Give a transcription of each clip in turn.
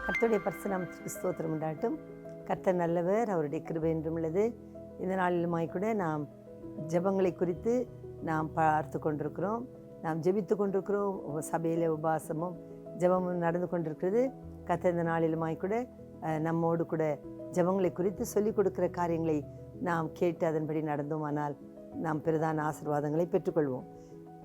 கர்த்தருடைய பரிசுநாமத்திற்கு ஸ்தோத்திரம் உண்டாகட்டும். கர்த்தர் நல்லவர், அவருடைய கிருபை என்றும் உள்ளது. இந்த நாளிலுமாய் கூட நாம் ஜெபங்களை குறித்து நாம் பார்த்து கொண்டிருக்கிறோம். நாம் ஜெபித்து கொண்டிருக்கிறோம். சபையில் உபவாசமும் ஜெபமும் நடந்து கொண்டிருக்கிறது. கர்த்தர் இந்த நாளிலுமாய் கூட நம்மோடு கூட ஜெபங்களை குறித்து சொல்லிக் கொடுக்கிற காரியங்களை நாம் கேட்டு அதன்படி நடந்தோமானால் நாம் பிரதான ஆசீர்வாதங்களை பெற்றுக்கொள்வோம்.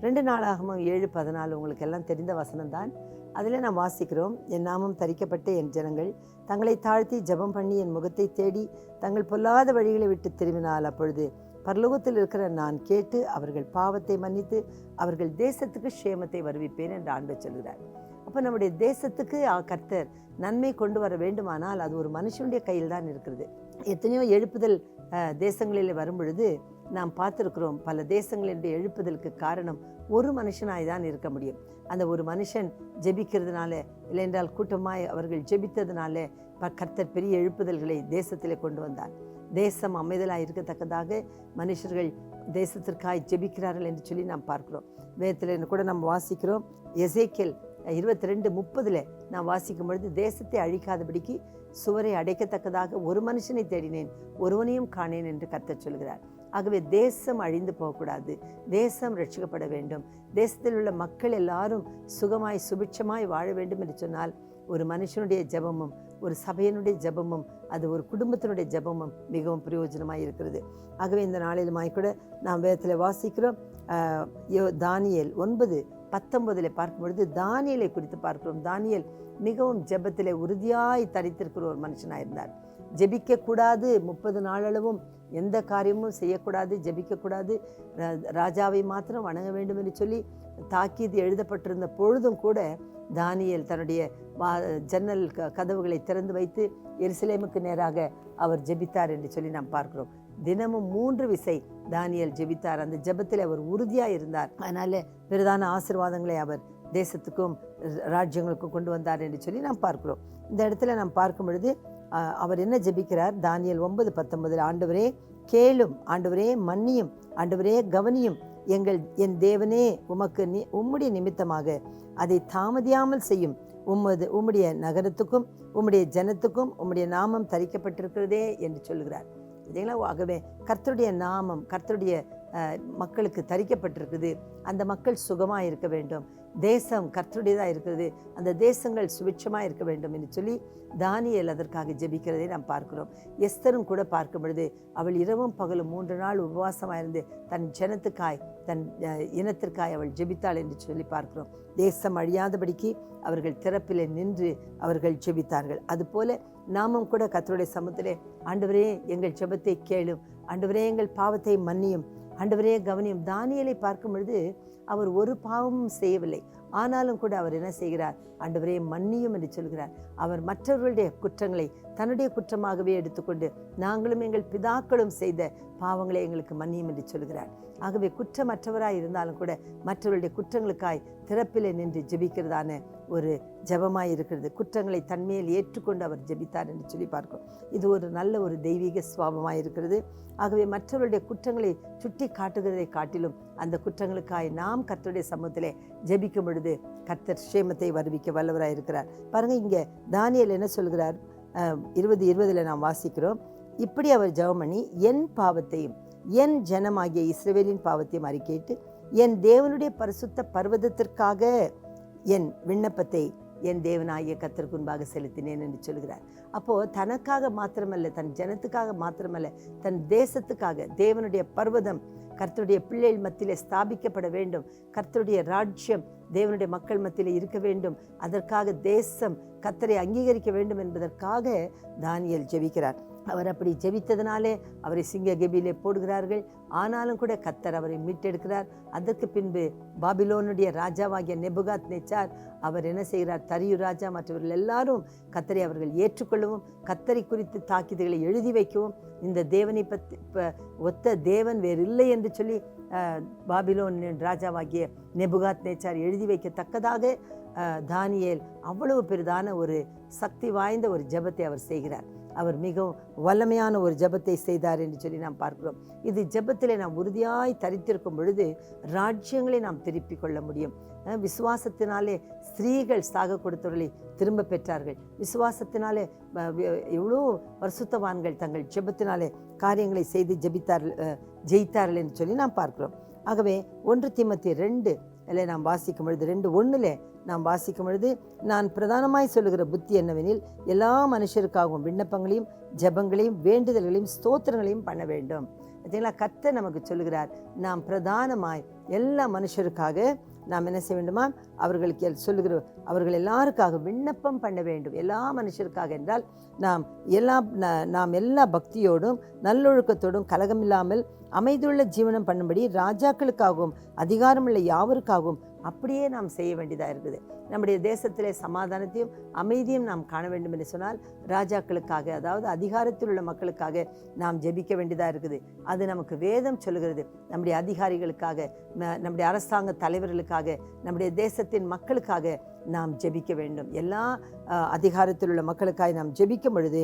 2 நாளாகமும் 7:14 உங்களுக்கு எல்லாம் தெரிந்த வசனம்தான். அதில் நாம் வாசிக்கிறோம், என் நாமம் தரிக்கப்பட்ட என் ஜனங்கள் தங்களை தாழ்த்தி ஜெபம் பண்ணி என் முகத்தை தேடி தங்கள் பொல்லாத வழிகளை விட்டு திரும்பினால் அப்பொழுது பரலோகத்தில் இருக்கிற நான் கேட்டு அவர்கள் பாவத்தை மன்னித்து அவர்கள் தேசத்துக்கு க்ஷேமத்தை வருவிப்பேன் என்று ஆண்டவர் சொல்கிறார். அப்போ நம்முடைய தேசத்துக்கு கர்த்தர் நன்மை கொண்டு வர வேண்டுமானால் அது ஒரு மனுஷனுடைய கையில் தான் இருக்கிறது. எத்தனையோ எழுப்புதல் தேசங்களில் வரும் பொழுது நாம் பார்த்துருக்கிறோம், பல தேசங்களினுடைய எழுப்புதலுக்கு காரணம் ஒரு மனுஷனாய் தான் இருக்க முடியும். அந்த ஒரு மனுஷன் ஜெபிக்கிறதுனால, இல்லைன்றால் கூட்டமாய் அவர்கள் ஜெபித்ததுனால கர்த்தர் பெரிய எழுப்புதல்களை தேசத்திலே கொண்டு வந்தார். தேசம் அமைதலாக இருக்கத்தக்கதாக மனுஷர்கள் தேசத்திற்காய் ஜெபிக்கிறார்கள் என்று சொல்லி நாம் பார்க்கிறோம். வேதத்தில் கூட நாம் வாசிக்கிறோம், எசேக்கியேல் 22:30 நாம் வாசிக்கும் பொழுது, தேசத்தை அழிக்காதபடிக்கு சுவரை அடைக்கத்தக்கதாக ஒரு மனுஷனை தேடினேன், ஒருவனையும் காணேன் என்று கர்த்தர் சொல்கிறார். ஆகவே தேசம் அழிந்து போகக்கூடாது, தேசம் ரட்சிக்கப்பட வேண்டும். தேசத்தில் உள்ள மக்கள் எல்லாரும் சுகமாய் சுபிட்சமாய் வாழ வேண்டும் என்று சொன்னால் ஒரு மனுஷனுடைய ஜெபமும் ஒரு சபையினுடைய ஜெபமும் அது ஒரு குடும்பத்தினுடைய ஜெபமும் மிகவும் பிரயோஜனமாக இருக்கிறது. ஆகவே இந்த நாளிலுமாய் கூட நாம் வேதத்தில் வாசிக்கிறோம், தானியேல் 9:19 பார்க்கும் பொழுது தானியேலை குறித்து பார்க்கிறோம். தானியேல் மிகவும் ஜெபத்திலே உறுதியாய் தரித்திருக்கிற ஒரு மனுஷனாக இருந்தார். ஜெபிக்கக்கூடாது, 30 நாளளவும் எந்த காரியமும் செய்யக்கூடாது, ஜெபிக்கக்கூடாது, ராஜாவை மாத்திரம் வணங்க வேண்டும் என்று சொல்லி தாக்கீது எழுதப்பட்டிருந்த பொழுதும் கூட தானியேல் தன்னுடைய ஜன்னல் கதவுகளை திறந்து வைத்து எருசலேமுக்கு நேராக அவர் ஜெபித்தார் என்று சொல்லி நாம் பார்க்கிறோம். தினமும் 3 விசை தானியேல் ஜெபித்தார். அந்த ஜெபத்தில் அவர் உறுதியாக இருந்தார். அதனால பிரதான ஆசீர்வாதங்களை அவர் தேசத்துக்கும் ராஜ்யங்களுக்கும் கொண்டு வந்தார் என்று சொல்லி நாம் பார்க்கிறோம். இந்த இடத்துல நாம் பார்க்கும் பொழுது அவர் என்ன ஜெபிக்கிறார்? தானியேல் 9:19, ஆண்டவரே கேளும், ஆண்டவரே மன்னியும், ஆண்டவரே கவனியும், என் தேவனே உம்முடைய நிமித்தமாக அதை தாமதியாமல் செய்யும், உம்முடைய நகரத்துக்கும் உம்முடைய ஜனத்துக்கும் உம்முடைய நாமம் தரிக்கப்பட்டிருக்கிறதே என்று சொல்கிறார். இல்லைங்களா? ஆகவே கர்த்தருடைய நாமம் கர்த்தருடைய மக்களுக்கு தரிக்கப்பட்டிருக்குது. அந்த மக்கள் சுகமாக இருக்க வேண்டும், தேசம் கர்த்தருடையதாக இருக்கிறது, அந்த தேசங்கள் சுபிட்சமாக இருக்க வேண்டும் என்று சொல்லி தானியேல் அதற்காக ஜெபிக்கிறதை நாம் பார்க்கிறோம். எஸ்தரும் கூட பார்க்கும் பொழுது அவள் இரவும் பகலும் 3 நாள் உபவாசமாக இருந்து தன் ஜனத்துக்காய் தன் இனத்திற்காய் அவள் ஜெபித்தாள் என்று சொல்லி பார்க்கிறோம். தேசம் அழியாதபடிக்கு அவர்கள் திறப்பிலே நின்று அவர்கள் ஜெபித்தார்கள். அதுபோல நாமும் கூட கர்த்தருடைய சமூகத்திலே, ஆண்டவரே எங்கள் ஜெபத்தை கேளும், ஆண்டவரே எங்கள் பாவத்தை மன்னியும், ஆண்டவரே கவனியும். தானியேலை பார்க்கும் பொழுது அவர் ஒரு பாவமும் செய்யவில்லை, ஆனாலும் கூட அவர் என்ன செய்கிறார்? ஆண்டவரே மன்னியும் என்று சொல்கிறார். அவர் மற்றவர்களுடைய குற்றங்களை தன்னுடைய குற்றமாகவே எடுத்துக்கொண்டு நாங்களும் எங்கள் பிதாக்களும் செய்த பாவங்களை எங்களுக்கு மன்னியும் என்று சொல்கிறார். ஆகவே குற்றமற்றவராய் இருந்தாலும் கூட மற்றவர்களுடைய குற்றங்களுக்காய் திறப்பிலே நின்று ஜெபிக்கிறதான ஒரு ஜெபமாய் இருக்கிறது. குற்றங்களை தன்மையில் ஏற்றுக்கொண்டு அவர் ஜெபித்தார் என்று சொல்லி பார்க்கும். இது ஒரு நல்ல ஒரு தெய்வீக சுபாவமாய் இருக்கிறது. ஆகவே மற்றவருடைய குற்றங்களை சுட்டி காட்டுகிறதை காட்டிலும் அந்த குற்றங்களுக்காய் நாம் கர்த்தருடைய சமூகத்திலே ஜெபிக்கும் பொழுது கர்த்தர் க்ஷேமத்தை வருவிக்க வல்லவராய் இருக்கிறார். பாருங்க, இங்கே தானியேல் என்ன சொல்கிறார்? 20:20 நாம் வாசிக்கிறோம், இப்படி அவர் ஜெபம் பண்ணி என் பாவத்தையும் என் ஜனமாகிய இஸ்ரவேலின் பாவத்தையும் அறிக்கையிட்டு என் தேவனுடைய பரிசுத்த பர்வதத்திற்காக என் விண்ணப்பத்தை என் தேவனாகிய கர்த்தருக்கு முன்பாக செலுத்தினேன் என்று சொல்கிறார். அப்போது தனக்காக மாத்திரமல்ல, தன் ஜனத்துக்காக மாத்திரமல்ல, தன் தேசத்துக்காக தேவனுடைய பர்வதம் கர்த்தருடைய பிள்ளைகள் மத்தியிலே ஸ்தாபிக்கப்பட வேண்டும், கர்த்தருடைய ராஜ்யம் தேவனுடைய மக்கள் மத்தியிலே இருக்க வேண்டும், அதற்காக தேசம் கர்த்தரை அங்கீகரிக்க வேண்டும் என்பதற்காக தானியேல் ஜெபிக்கிறார். அவர் அப்படி ஜெபித்ததினாலே அவரை சிங்க கெபியிலே போடுகிறார்கள். ஆனாலும் கூட கர்த்தர் அவரை மீட்டெடுக்கிறார். அதற்கு பின்பு பாபிலோனுடைய ராஜாவாகிய நேபுகாத்நேச்சார் அவர் என்ன செய்கிறார்? தரியு ராஜா மற்றவர்கள் எல்லாரும் கர்த்தரை அவர்கள் ஏற்றுக்கொள்ளவும் கர்த்தரை குறித்து தாக்கீதுகளை எழுதி வைக்கவும், இந்த தேவனை பற்றி ஒத்த தேவன் வேறு இல்லை என்று சொல்லி பாபிலோன் ராஜாவாகிய நேபுகாத்நேச்சார் எழுதி வைக்கத்தக்கதாக தானியேல் அவ்வளவு பெரிதான ஒரு சக்தி வாய்ந்த ஒரு ஜெபத்தை அவர் செய்கிறார். அவர் மிகவும் வல்லமையான ஒரு ஜெபத்தை செய்தார் என்று சொல்லி நாம் பார்க்கிறோம். இது ஜெபத்திலே நாம் உறுதியாய் தரித்திருக்கும் பொழுது ராஜ்யங்களை நாம் திருப்பிக் கொள்ள முடியும். விசுவாசத்தினாலே ஸ்திரீகள் சாக கொடுத்தவர்களை திரும்ப பெற்றார்கள். விசுவாசத்தினாலே எவ்வளோ பரிசுத்தவான்கள் தங்கள் ஜெபத்தினாலே காரியங்களை செய்து ஜெயித்தார்கள் என்று சொல்லி நாம் பார்க்கிறோம். ஆகவே 1 தீமோத்தேயு 2 நாம் வாசிக்கும் பொழுது 2:1 நாம் வாசிக்கும் பொழுது, நான் பிரதானமாய் சொல்லுகிற புத்தி என்னவெனில் எல்லா மனுஷருக்காகவும் விண்ணப்பங்களையும் ஜெபங்களையும் வேண்டுதல்களையும் ஸ்தோத்திரங்களையும் பண்ண வேண்டும். பார்த்தீங்களா, கர்த்தர் நமக்கு சொல்லுகிறார், நாம் பிரதானமாய் எல்லா மனுஷருக்காக நாம் என்ன செய்ய வேண்டுமா, அவர்களுக்கு சொல்லுகிற அவர்கள் எல்லாருக்காக விண்ணப்பம் பண்ண வேண்டும். எல்லா மனுஷருக்காக என்றால் நாம் எல்லா பக்தியோடும் நல்லொழுக்கத்தோடும் கலகமில்லாமல் அமைதியுள்ள ஜீவனம் பண்ணும்படி ராஜாக்களுக்காகவும் அதிகாரமுள்ள யாவருக்காகவும் அப்படியே நாம் செய்ய வேண்டியதாக இருக்குது. நம்முடைய தேசத்திலே சமாதானத்தையும் அமைதியும் நாம் காண வேண்டும் என்று சொன்னால் ராஜாக்களுக்காக, அதாவது அதிகாரத்தில் உள்ள மக்களுக்காக நாம் ஜெபிக்க வேண்டியதாக இருக்குது. அது நமக்கு வேதம் சொல்லுகிறது. நம்முடைய அதிகாரிகளுக்காக, நம்முடைய அரசாங்க தலைவர்களுக்காக, நம்முடைய தேசத்தின் மக்களுக்காக நாம் ஜெபிக்க வேண்டும். எல்லா அதிகாரத்தில் உள்ள மக்களுக்காக நாம் ஜெபிக்கும் பொழுது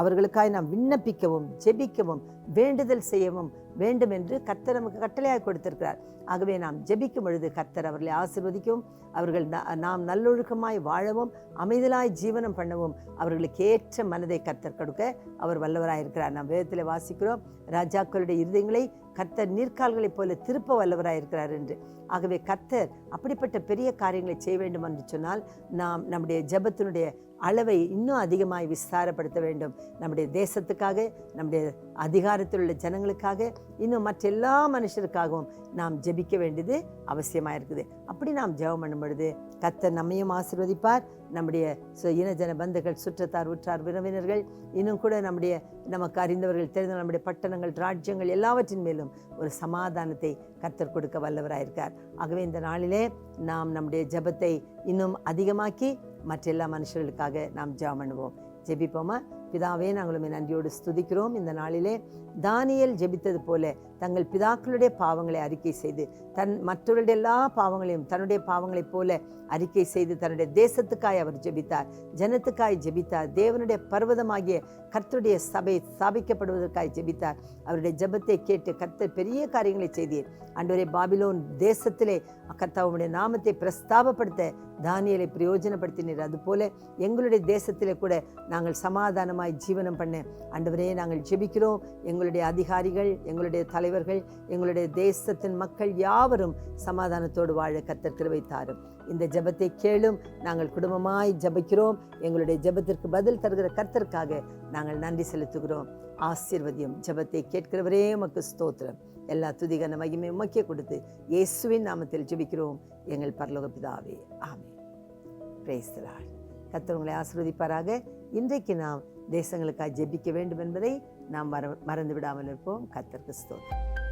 அவர்களுக்காக நாம் விண்ணப்பிக்கவும் ஜெபிக்கவும் வேண்டுதல் செய்யவும் வேண்டும் என்று கர்த்தர் நமக்கு கட்டளையாக கொடுத்திருக்கிறார். ஆகவே நாம் ஜெபிக்கும் பொழுது கர்த்தர் அவர்களை ஆசீர்வதிக்கவும், நாம் நல்லொழுக்கமாய் வாழவும் அமைதலாய் ஜீவனம் பண்ணவும் அவர்களுக்கு ஏற்ற மனதை கர்த்தர் கொடுக்க அவர் வல்லவராயிருக்கிறார். நாம் வேதத்தில் வாசிக்கிறோம், ராஜாக்களுடைய இருதயங்களை கர்த்தர் நீர்க்கால்களைப் போல திருப்ப வல்லவராயிருக்கிறார் என்று. ஆகவே கர்த்தர் அப்படிப்பட்ட பெரிய காரியங்களை செய்ய வேண்டும் என்று சொன்னால் நாம் நம்முடைய ஜெபத்தினுடைய அளவை இன்னும் அதிகமாய் விஸ்தாரப்படுத்த வேண்டும். நம்முடைய தேசத்துக்காக, நம்முடைய அதிகாரத்தில் உள்ள ஜனங்களுக்காக, இன்னும் மற்ற எல்லா மனுஷருக்காகவும் நாம் ஜெபிக்க வேண்டியது அவசியமாக இருக்குது. அப்படி நாம் ஜெபம் பண்ணும் பொழுது கர்த்தர் நம்மையும் ஆசீர்வதிப்பார். நம்முடைய இனஜன பந்துகள், சுற்றத்தார், உற்றார், உறவினர்கள், இன்னும் கூட நமக்கு அறிந்தவர்கள், தெரிந்த நம்முடைய பட்டணங்கள், ராஜ்யங்கள் எல்லாவற்றின் மேலும் ஒரு சமாதானத்தை கர்த்தர் கொடுக்க வல்லவராயிருக்கார். ஆகவே இந்த நாளிலே நாம் நம்முடைய ஜெபத்தை இன்னும் அதிகமாக்கி மற்ற எல்லா மனுஷர்களுக்காக நாம் ஜெபம் பண்ணுவோம். ஜெபிப்போமா? பிதாவே, நாங்கள் உம்மை நன்றியோடு ஸ்துதிக்கிறோம். இந்த நாளிலே தானியேல் ஜெபித்தது போல தங்கள் பிதாக்களுடைய பாவங்களை அறிக்கை செய்து மற்றவருடைய எல்லா பாவங்களையும் தன்னுடைய பாவங்களைப் போல அறிக்கை செய்து தன்னுடைய தேசத்துக்காய் அவர் ஜெபித்தார், ஜனத்துக்காய் ஜெபித்தார், தேவனுடைய பர்வதமாகிய கர்த்தருடைய சபை ஸ்தாபிக்கப்படுவதற்காய் ஜெபித்தார். அவருடைய ஜெபத்தை கேட்டு கர்த்தர் பெரிய காரியங்களை செய்தீர். ஆண்டவரே, பாபிலோன் தேசத்திலே கர்த்தாவுடைய நாமத்தை பிரஸ்தாபப்படுத்த தானியேலை பிரயோஜனப்படுத்தினீர். அதுபோல எங்களுடைய தேசத்திலே கூட நாங்கள் சமாதானமாய் ஜீவனம் பண்ண ஆண்டவரே நாங்கள் ஜெபிக்கிறோம். எங்களுடைய அதிகாரிகள், எங்களுடைய தலைவர்கள், எங்களுடைய தேசத்தின் மக்கள் யாவரும் சமாதானத்தோடு வாழ கர்த்தர் கிருபை தாரும். இந்த ஜெபத்தை கேளும். நாங்கள் குடும்பமாய் ஜெபிக்கிறோம். எங்களுடைய ஜெபத்திற்கு பதில் தருகிற கர்த்தருக்காக நாங்கள் நன்றி செலுத்துகிறோம். ஆசீர்வதியும். ஜெபத்தை கேட்கிறவரே உமக்கு ஸ்தோத்திரம். எல்லா துதிகன மகிமை உமக்கே கொடுத்து இயேசுவின் நாமத்தில் ஜெபிக்கிறோம் எங்கள் பரலோக பிதாவே, ஆமென். Praise the Lord. கர்த்தர் உங்களை ஆசீர்வதிப்பாராக. இன்றைக்கு நாம் தேசங்களுக்காக ஜெபிக்க வேண்டும் என்பதை நாம் மறந்து விடாமல் இருப்போம். கர்த்தருக்கு ஸ்தோத்திரம்.